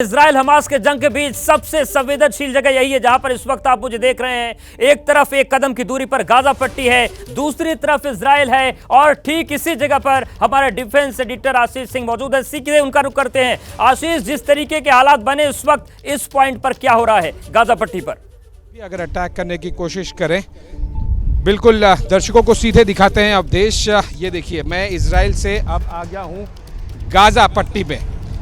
Israel Hamas के जंग के बीच सबसे संवेदनशील जगह यही है जहां पर इस वक्त आप मुझे देख रहे हैं। एक तरफ एक कदम की दूरी पर गाजा पट्टी है, दूसरी तरफ इजराइल है और ठीक इसी जगह पर हमारे डिफेंस एडिटर आशीष सिंह मौजूद है। सीधे उनका रुख करते हैं। आशीष, जिस तरीके के हालात बने इस वक्त इस पॉइंट पर क्या हो रहा है गाजा पट्टी पर? अगर अटैक करने की कोशिश करें, बिल्कुल दर्शकों को सीधे दिखाते हैं अब देश। ये देखिए, मैं इजराइल से अब आ गया हूँ गाजा पट्टी पे।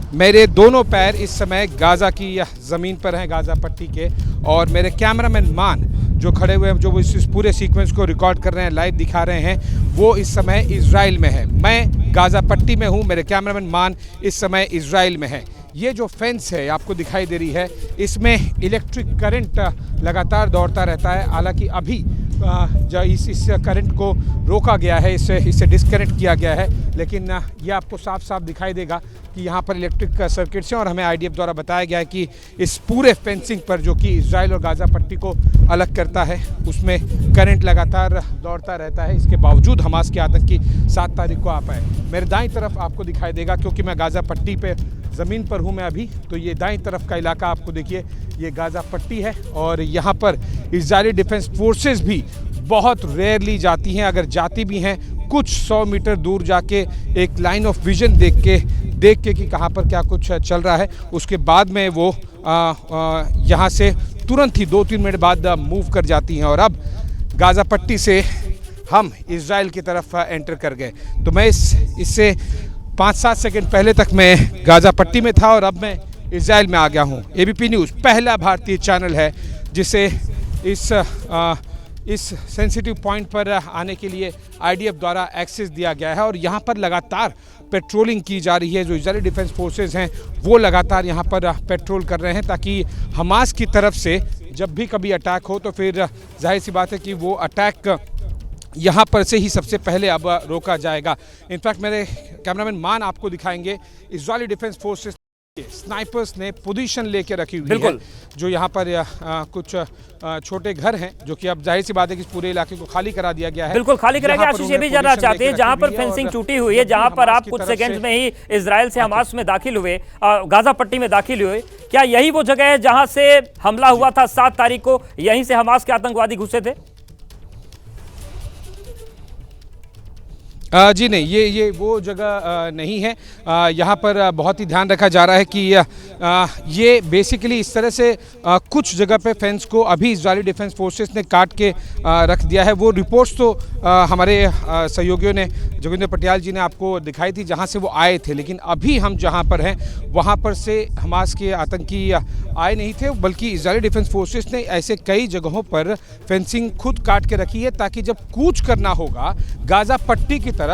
मेरे दोनों पैर इस समय गाजा की ज़मीन पर हैं, गाजा पट्टी के, और मेरे कैमरामैन मान जो खड़े हुए हैं, जो इस पूरे सीक्वेंस को रिकॉर्ड कर रहे हैं, लाइव दिखा रहे हैं, वो इस समय इजराइल में है। मैं गाजा पट्टी में हूँ, मेरे कैमरामैन मान इस समय इजराइल में है। ये जो फेंस है आपको दिखाई दे रही है, इसमें इलेक्ट्रिक करंट लगातार दौड़ता रहता है। हालांकि अभी इस करंट को रोका गया है, इससे डिस्कनेक्ट किया गया है, लेकिन ये आपको साफ साफ दिखाई देगा कि यहाँ पर इलेक्ट्रिक सर्किट्स हैं। और हमें आईडीएफ द्वारा बताया गया है कि इस पूरे फेंसिंग पर, जो कि इजराइल और गाजा पट्टी को अलग करता है, उसमें करंट लगातार दौड़ता रहता है। इसके बावजूद हमास के आतंकी 7 तारीख को आ पाए। मेरे दाईं तरफ आपको दिखाई देगा, क्योंकि मैं गाजा पट्टी पे ज़मीन पर हूँ मैं अभी, तो ये दाईं तरफ का इलाका आपको देखिए, ये गाजा पट्टी है। और यहाँ पर इजरायली डिफेंस फोर्सेस भी बहुत रेयरली जाती हैं, अगर जाती भी हैं कुछ 100 मीटर दूर जाके एक लाइन ऑफ विजन देख के कि कहाँ पर क्या कुछ चल रहा है, उसके बाद में वो यहाँ से तुरंत ही 2-3 मिनट बाद मूव कर जाती हैं। और अब गाजा पट्टी से हम इजराइल की तरफ एंटर कर गए। तो मैं इससे 5-7 सेकंड पहले तक मैं गाजा पट्टी में था और अब मैं इजराइल में आ गया हूँ। एबीपी न्यूज़ पहला भारतीय चैनल है जिसे इस सेंसिटिव पॉइंट पर आने के लिए आईडीएफ द्वारा एक्सेस दिया गया है। और यहाँ पर लगातार पेट्रोलिंग की जा रही है। जो इजरायली डिफेंस फोर्सेस हैं वो लगातार यहाँ पर पेट्रोल कर रहे हैं, ताकि हमास की तरफ से जब भी कभी अटैक हो तो फिर जाहिर सी बात है कि वो अटैक यहाँ पर से ही सबसे पहले अब रोका जाएगा। इनफैक्ट मेरे कैमरामैन मान आपको दिखाएंगे, इजरायली डिफेंस फोर्सेस स्नाइपर्स ने पोजीशन लेके रखी हुई है। जो यहाँ पर कुछ छोटे घर हैं, जो कि अब जाहिर सी बात है कि इस पूरे इलाके को खाली करा दिया गया है। बिल्कुल खाली करा गया। आशीष, ये भी जानना चाहते हैं, जहाँ पर फेंसिंग टूटी हुई है, जहाँ पर आप कुछ सेकंड्स में ही इजराइल से हमास में दाखिल हुए, गाजा पट्टी में दाखिल हुए, क्या यही वो जगह है जहाँ से हमला हुआ था 7 तारीख को? यहीं से हमास के आतंकवादी घुसे थे? जी नहीं, ये वो जगह नहीं है। यहाँ पर बहुत ही ध्यान रखा जा रहा है कि ये बेसिकली इस तरह से कुछ जगह पे फेंस को अभी इजरायली डिफेंस फोर्सेस ने काट के रख दिया है। वो रिपोर्ट्स तो हमारे सहयोगियों ने, जोगिंदर पटियाल जी ने आपको दिखाई थी, जहाँ से वो आए थे। लेकिन अभी हम जहाँ पर हैं वहाँ पर से हमास के आतंकी आए नहीं थे, बल्कि इजरायली डिफेंस फोर्सेस ने ऐसे कई जगहों पर फेंसिंग खुद काट के रखी है, ताकि जब कूच करना होगा गाजा पट्टी की तरफ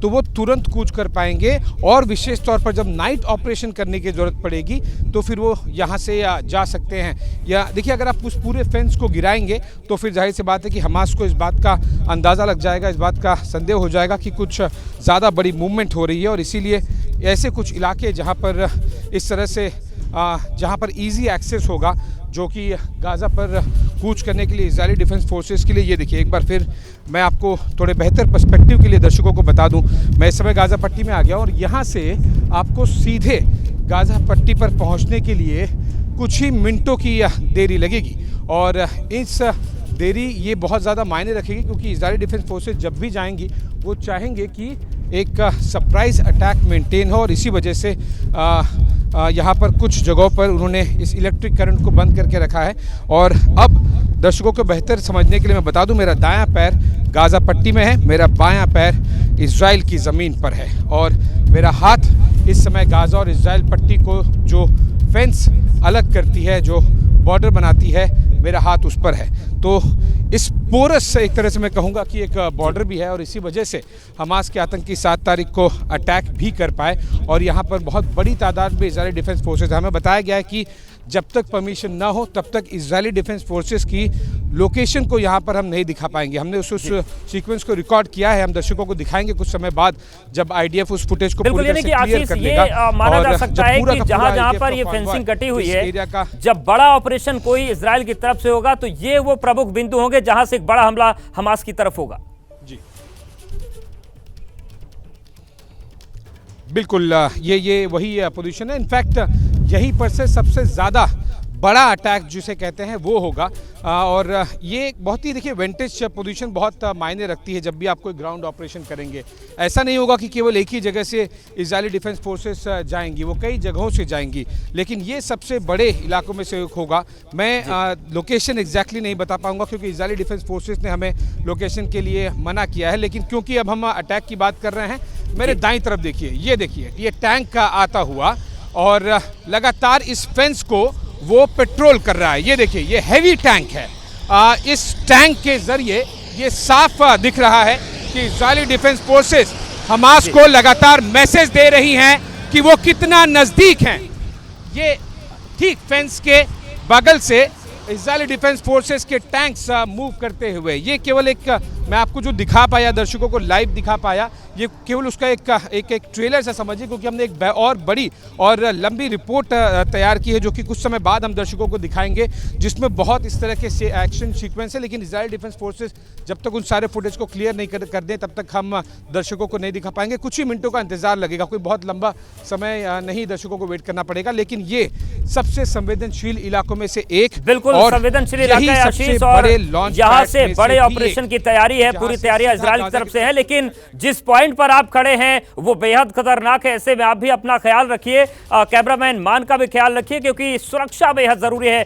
तो वो तुरंत कूच कर पाएंगे। और विशेष तौर पर जब नाइट ऑपरेशन करने की ज़रूरत पड़ेगी तो फिर वो यहाँ से जा सकते हैं। या देखिए, अगर आप उस पूरे फेंस को गिराएंगे तो फिर जाहिर सी बात है कि हमास को इस बात का अंदाज़ा लग जाएगा, इस बात का संदेह हो जाएगा कि कुछ ज़्यादा बड़ी मूवमेंट हो रही है। और इसीलिए ऐसे कुछ इलाके जहाँ पर इस तरह से जहाँ पर ईजी एक्सेस होगा, जो कि गाज़ा पर कूच करने के लिए इजरायली डिफेंस फोर्सेस के लिए, ये देखिए एक बार फिर मैं आपको थोड़े बेहतर पर्सपेक्टिव के लिए दर्शकों को बता दूं, मैं इस समय गाज़ा पट्टी में आ गया और यहाँ से आपको सीधे गाज़ा पट्टी पर पहुँचने के लिए कुछ ही मिनटों की देरी लगेगी। और इस देरी ये बहुत ज़्यादा मायने रखेगी, क्योंकि इजरायली डिफेंस फोर्सेस जब भी जाएंगी वो चाहेंगे कि एक सरप्राइज़ अटैक मेंटेन हो। और इसी वजह से यहाँ पर कुछ जगहों पर उन्होंने इस इलेक्ट्रिक करंट को बंद करके रखा है। और अब दर्शकों को बेहतर समझने के लिए मैं बता दूं, मेरा दायां पैर गाज़ा पट्टी में है, मेरा बायां पैर इजराइल की ज़मीन पर है, और मेरा हाथ इस समय गाज़ा और इजराइल पट्टी को जो फेंस अलग करती है, जो बॉर्डर बनाती है, मेरा हाथ उस पर है। तो इस पोरस से एक तरह से मैं कहूँगा कि एक बॉर्डर भी है, और इसी वजह से हमास के आतंकी 7 तारीख को अटैक भी कर पाए। और यहाँ पर बहुत बड़ी तादाद में इजरायली डिफेंस फोर्सेस, हमें बताया गया है कि जब तक परमिशन ना हो तब तक इजरायली डिफेंस फोर्सेस की लोकेशन को यहाँ पर हम नहीं दिखा पाएंगे। हमने उस सीक्वेंस को रिकॉर्ड किया है, हम दर्शकों को दिखाएंगे कुछ समय बाद, जब आईडीएफ उस फुटेज को पूरी तरह से क्लियर कर देगा। माना जा सकता है कि जहाँ पर ये फेंसिंग कटी हुई है, जब बड़ा ऑपरेशन कोई इजराइल की तरफ से होगा तो ये वो प्रमुख बिंदु होंगे जहां से एक बड़ा हमला हमास की तरफ होगा। जी बिल्कुल, ये वही पोजीशन है। इनफैक्ट यहीं पर से सबसे ज़्यादा बड़ा अटैक जिसे कहते हैं वो होगा। और ये बहुत ही देखिए वेंटेज पोजीशन बहुत मायने रखती है जब भी आप कोई ग्राउंड ऑपरेशन करेंगे। ऐसा नहीं होगा कि केवल एक ही जगह से इजरायली डिफेंस फोर्सेस जाएंगी, वो कई जगहों से जाएंगी, लेकिन ये सबसे बड़े इलाकों में से एक होगा। मैं लोकेशन एग्जैक्टली नहीं बता पाऊंगा क्योंकि इजरायली डिफेंस फोर्सेस ने हमें लोकेशन के लिए मना किया है, लेकिन क्योंकि अब हम अटैक की बात कर रहे हैं, मेरे दाईं तरफ देखिए, ये टैंक का आता हुआ और लगातार इस फेंस को वो पेट्रोल कर रहा है। ये देखिए, ये हैवी टैंक है। इस टैंक के जरिए ये साफ दिख रहा है कि इजरायली डिफेंस फोर्सेस हमास को लगातार मैसेज दे रही हैं कि वो कितना नजदीक हैं। ये ठीक फेंस के बगल से इजरायली डिफेंस फोर्सेस के टैंक्स मूव करते हुए, ये केवल एक मैं आपको जो दिखा पाया, दर्शकों को लाइव दिखा पाया, ये केवल उसका एक ट्रेलर से समझिए, क्योंकि हमने एक और बड़ी और लंबी रिपोर्ट तैयार की है जो कि कुछ समय बाद हम दर्शकों को दिखाएंगे, जिसमें बहुत इस तरह के एक्शन सीक्वेंस है। लेकिन इजरायली डिफेंस फोर्सेस जब तक उन सारे फुटेज को क्लियर नहीं कर दें तब तक हम दर्शकों को नहीं दिखा पाएंगे। कुछ ही मिनटों का इंतजार लगेगा, कोई बहुत लंबा समय नहीं दर्शकों को वेट करना पड़ेगा। लेकिन ये सबसे संवेदनशील इलाकों में से एक, बिल्कुल संवेदनशील इलाका है आशीष, और यहाँ से बड़े ऑपरेशन की तैयारी है, पूरी तैयारी इजराइल की तरफ से है। लेकिन जिस पॉइंट पर आप खड़े हैं वो बेहद खतरनाक है, ऐसे में आप भी अपना ख्याल रखिए, कैमरामैन मान का भी ख्याल रखिए, क्योंकि सुरक्षा बेहद जरूरी है।